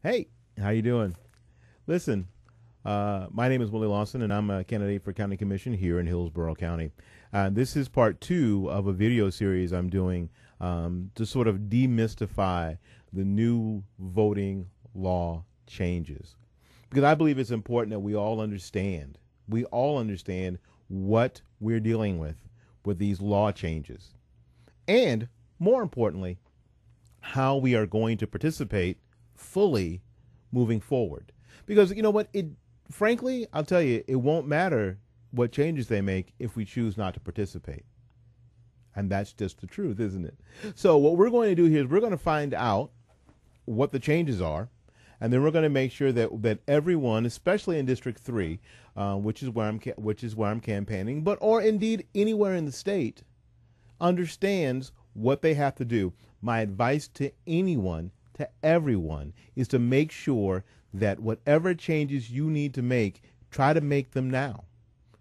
Hey, how you doing? Listen, my name is Willie Lawson, and I'm a candidate for county commission here in Hillsborough County. This is part two of a video series I'm doing to sort of demystify the new voting law changes, because I believe it's important that we all understand. We all understand what we're dealing with these law changes, and more importantly, how we are going to participate fully moving forward. Because you know what, frankly, I'll tell you, it won't matter what changes they make if we choose not to participate. And that's just the truth, isn't it? So what we're going to do here is we're going to find out what the changes are, and then we're going to make sure that everyone, especially in District 3, which is where I'm campaigning, or indeed anywhere in the state, understands what they have to do. My advice to anyone, to everyone, is to make sure that whatever changes you need to make, try to make them now.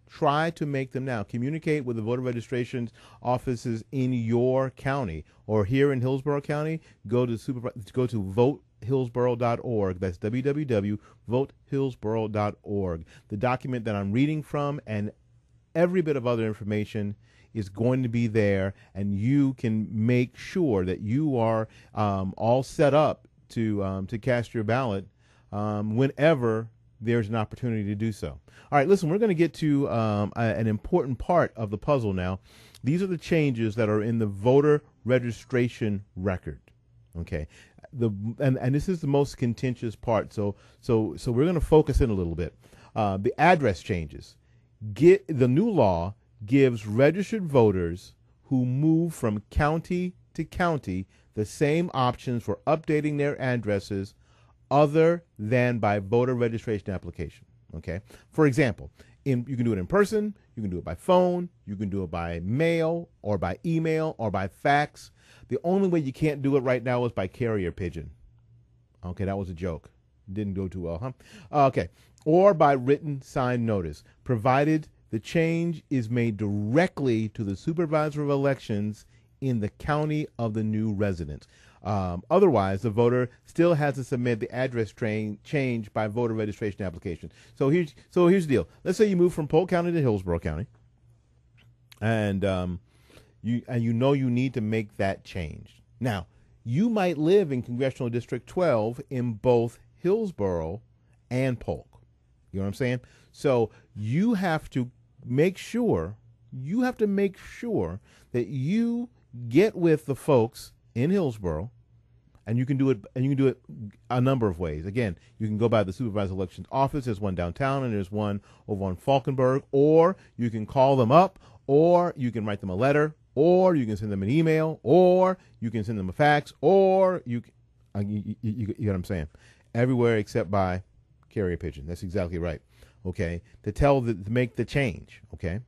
Try to make them now. Communicate with the voter registration offices in your county, or here in Hillsborough County. Go to votehillsborough.org. That's www.votehillsborough.org. The document that I'm reading from and every bit of other information is going to be there, and you can make sure that you are all set up to cast your ballot whenever there's an opportunity to do so. All right, listen, we're going to get to an important part of the puzzle now. These are the changes that are in the voter registration record. Okay, and this is the most contentious part. So we're going to focus in a little bit. The address changes. The new law gives registered voters who move from county to county the same options for updating their addresses other than by voter registration application. Okay. For example, you can do it in person, you can do it by phone, you can do it by mail or by email or by fax. The only way you can't do it right now is by carrier pigeon. Okay, that was a joke. Didn't go too well, huh? Okay. Or by written signed notice, provided the change is made directly to the supervisor of elections in the county of the new resident. Otherwise, the voter still has to submit the address change by voter registration application. So here's the deal. Let's say you move from Polk County to Hillsborough County, and you need to make that change. Now, you might live in Congressional District 12 in both Hillsborough and Polk. You know what I'm saying? So you have to make sure that you get with the folks in Hillsborough, and you can do it a number of ways. Again, you can go by the supervisor elections office. There's one downtown and there's one over on Falkenberg, or you can call them up, or you can write them a letter, or you can send them an email, or you can send them a fax, or you get what I'm saying? Everywhere except by carrier pigeon. That's exactly right. Okay, to make the change. Okay,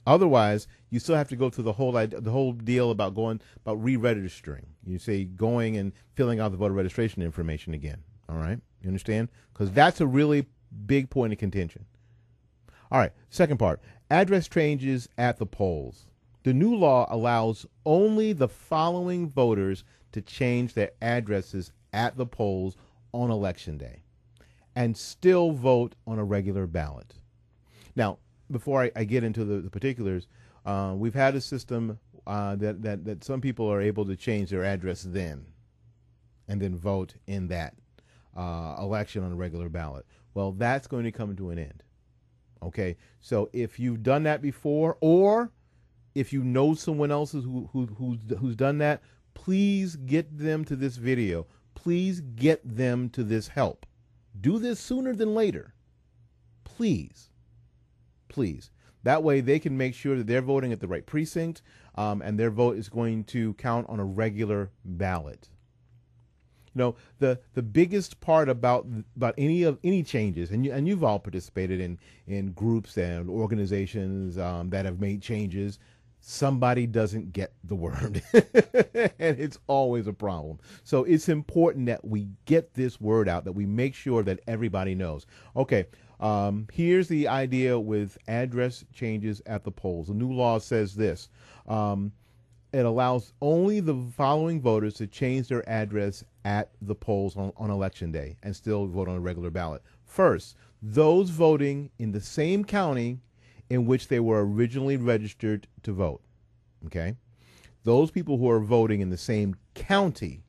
otherwise you still have to go through the whole deal about re-registering. You say going and filling out the voter registration information again. All right, you understand? Because that's a really big point of contention. All right, second part: address changes at the polls. The new law allows only the following voters to change their addresses at the polls on Election Day and still vote on a regular ballot. Now, before I get into the particulars, we've had a system that some people are able to change their address and then vote in that election on a regular ballot. Well, that's going to come to an end. Okay, so if you've done that before, or if you know someone else who's done that, please get them to this video. Please get them to this help. Do this sooner than later. Please. Please. That way they can make sure that they're voting at the right precinct, and their vote is going to count on a regular ballot. You know, the biggest part about any changes, and you've all participated in groups and organizations that have made changes. Somebody doesn't get the word, and it's always a problem. So it's important that we get this word out, that we make sure that everybody knows. Okay, here's the idea with address changes at the polls. The new law says this. it allows only the following voters to change their address at the polls on election day and still vote on a regular ballot. First, those voting in the same county in which they were originally registered to vote. Okay? Those people who are voting in the same county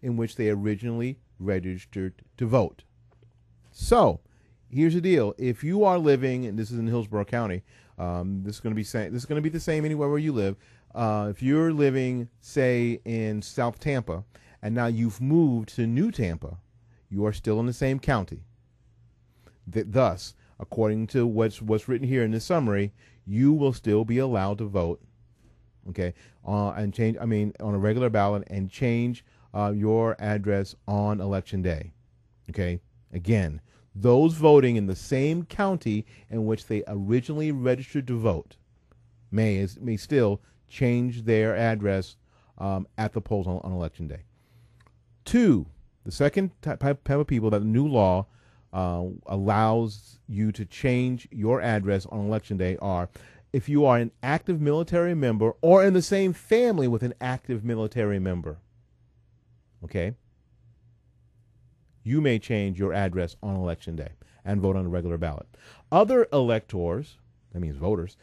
in which they originally registered to vote. So, here's the deal. If you are living, and this is in Hillsborough County, this is going to be the same anywhere where you live. If you're living, say, in South Tampa, and now you've moved to New Tampa, you are still in the same county. Thus, according to what's written here in this summary, you will still be allowed to vote, okay, and change. I mean, on a regular ballot and change your address on election day. Okay, again, those voting in the same county in which they originally registered to vote may still change their address at the polls on election day. Two, the second type of people that the new law allows you to change your address on election day are if you are an active military member or in the same family with an active military member. Okay? You may change your address on election day and vote on a regular ballot. Other electors, that means voters,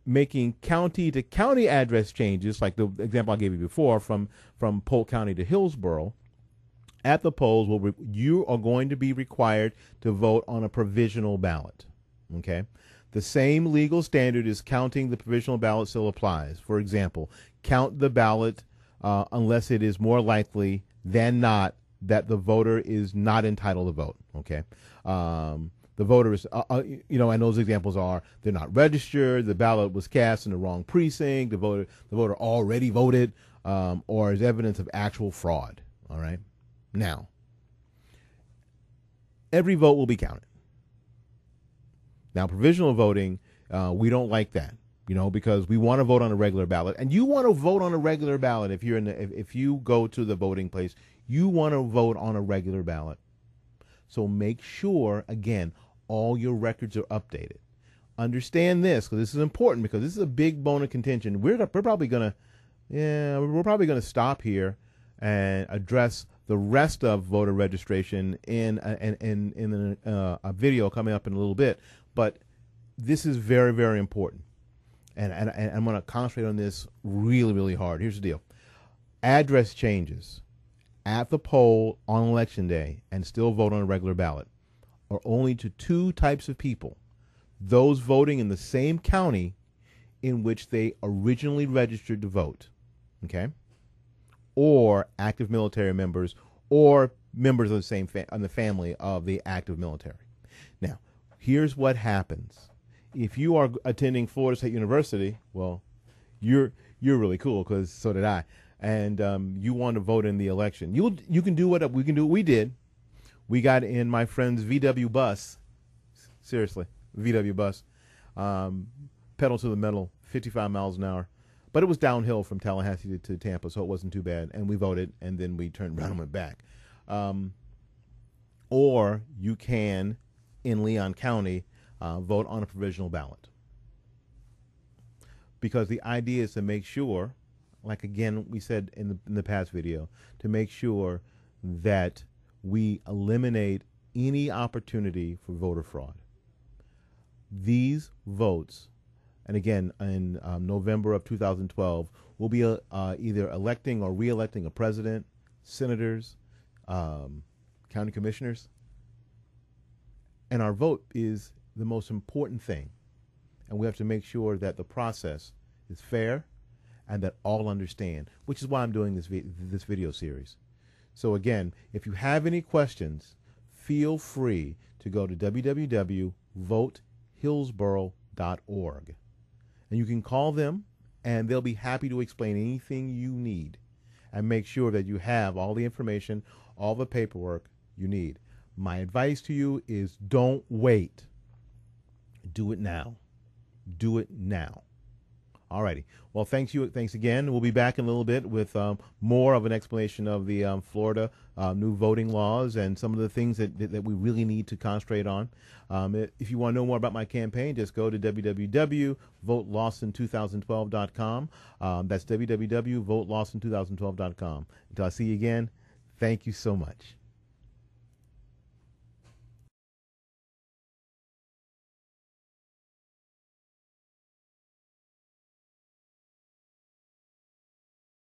making county to county address changes, like the example I gave you before from Polk County to Hillsborough, at the polls, you are going to be required to vote on a provisional ballot. Okay? The same legal standard as counting the provisional ballot still applies. For example, count the ballot unless it is more likely than not that the voter is not entitled to vote. Okay? The voter is, and those examples are they're not registered, the ballot was cast in the wrong precinct, the voter already voted, or is evidence of actual fraud. All right? Now, every vote will be counted. Now, provisional voting, we don't like that, because we want to vote on a regular ballot, and you want to vote on a regular ballot if you go to the voting place, you want to vote on a regular ballot. So make sure, again, all your records are updated. Understand this, because this is important, because this is a big bone of contention. We're probably gonna stop here and address the rest of voter registration in a video coming up in a little bit. But this is very, very important, and I'm going to concentrate on this really, really hard. Here's the deal: address changes at the poll on election day and still vote on a regular ballot are only to two types of people: those voting in the same county in which they originally registered to vote, okay, or active military members, or members of the same the family of the active military. Now, here's what happens. If you are attending Florida State University, well, you're really cool, because so did I, and you want to vote in the election. You can do what we did. We got in my friend's VW bus. Seriously, VW bus. Pedal to the metal, 55 miles an hour. But it was downhill from Tallahassee to Tampa, so it wasn't too bad. And we voted, and then we turned around and went back. Or you can, in Leon County, vote on a provisional ballot. Because the idea is to make sure, like again we said in the past video, to make sure that we eliminate any opportunity for voter fraud. These votes, and again, in November of 2012, we'll be either electing or re-electing a president, senators, county commissioners. And our vote is the most important thing. And we have to make sure that the process is fair and that all understand, which is why I'm doing this video series. So again, if you have any questions, feel free to go to www.votehillsborough.org. And you can call them, and they'll be happy to explain anything you need and make sure that you have all the information, all the paperwork you need. My advice to you is don't wait. Do it now. Do it now. All righty. Well, thanks again. We'll be back in a little bit with more of an explanation of the Florida new voting laws and some of the things that we really need to concentrate on. If you want to know more about my campaign, just go to www.votelawson2012.com. That's www.votelawson2012.com. Until I see you again, thank you so much.